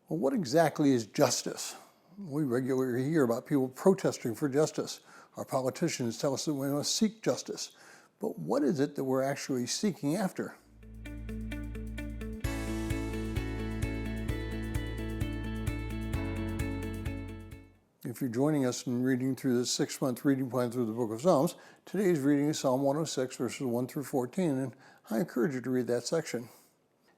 Well, what exactly is justice? We regularly hear about people protesting for justice. Our politicians tell us that we must seek justice. But what is it that we're actually seeking after? If you're joining us in reading through the 6-month reading plan through the book of Psalms, today's reading is Psalm 106, verses 1 through 14, and I encourage you to read that section.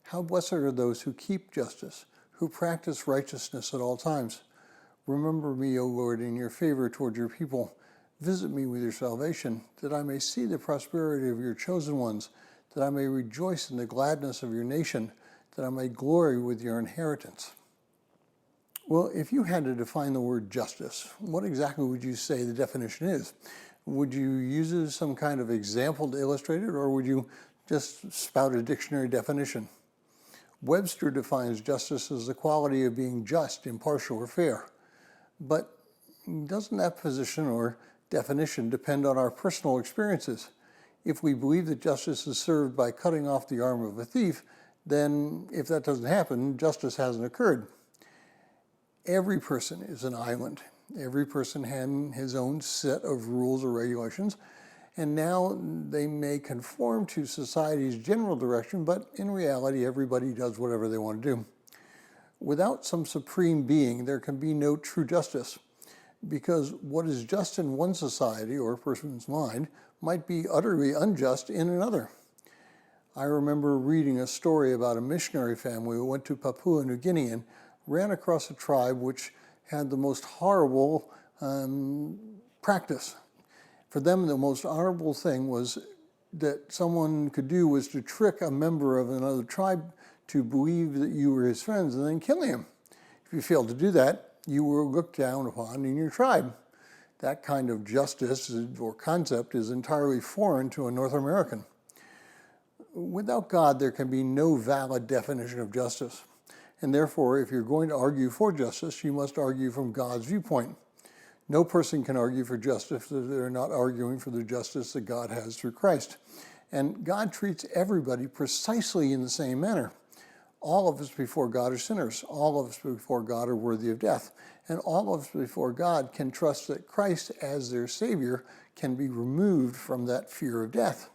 How blessed are those who keep justice, who practice righteousness at all times. Remember me, O Lord, in your favor toward your people. Visit me with your salvation, that I may see the prosperity of your chosen ones, that I may rejoice in the gladness of your nation, that I may glory with your inheritance. Well, if you had to define the word justice, what exactly would you say the definition is? Would you use it as some kind of example to illustrate it, or would you just spout a dictionary definition? Webster defines justice as the quality of being just, impartial, or fair. But doesn't that position or definition depend on our personal experiences? If we believe that justice is served by cutting off the arm of a thief, then if that doesn't happen, justice hasn't occurred. Every person is an island. Every person had his own set of rules or regulations, and now they may conform to society's general direction, but in reality, everybody does whatever they want to do. Without some supreme being, there can be no true justice, because what is just in one society or a person's mind might be utterly unjust in another. I remember reading a story about a missionary family who went to Papua New Guinea and ran across a tribe which had the most horrible practice. For them, the most honorable thing was that someone could do was to trick a member of another tribe to believe that you were his friends and then kill him. If you failed to do that, you were looked down upon in your tribe. That kind of justice or concept is entirely foreign to a North American. Without God, there can be no valid definition of justice. And therefore, if you're going to argue for justice, you must argue from God's viewpoint. No person can argue for justice if they're not arguing for the justice that God has through Christ. And God treats everybody precisely in the same manner. All of us before God are sinners. All of us before God are worthy of death. And all of us before God can trust that Christ, as their Savior, can be removed from that fear of death.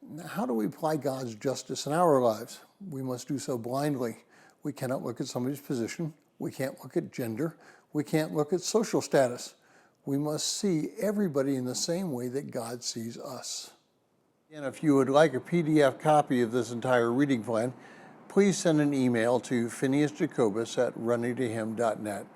Now, how do we apply God's justice in our lives? We must do so blindly. We cannot look at somebody's position. We can't look at gender. We can't look at social status. We must see everybody in the same way that God sees us. And if you would like a PDF copy of this entire reading plan, please send an email to phineasjacobus@runningtohim.net.